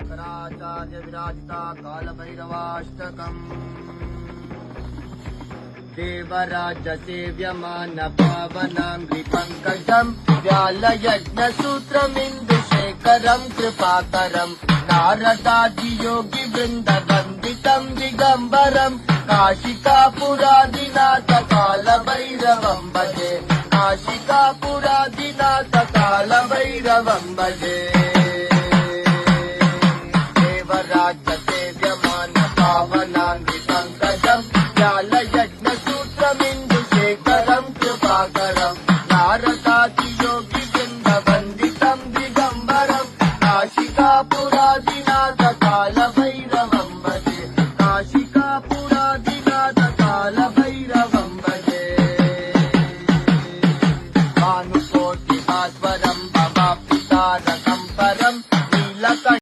शंकराचार्य विराजिता कालभैरवाष्टकम् देवराज सेव्यमान पावनांग्रि पंकजम् व्यालयज्ञसूत्रमिन्दुशेखरम् कृपाकरम् नारदादि योगी वृन्द वन्दितम् दिगम्बरम् काशिकापुरादिनाथ कालभैरवम् भजे काशिकापुरादिनाथ कालभैरवम् भजे देवराज सेव्यमान पावनांग्रि पंकजम् व्यालयज्ञसूत्रमिन्दुशेखरम् कृपाकरम् नारदादि योगी वृन्द वन्दितम् दिगम्बरम् काशिकापुरादिनाथ कालभैरवम्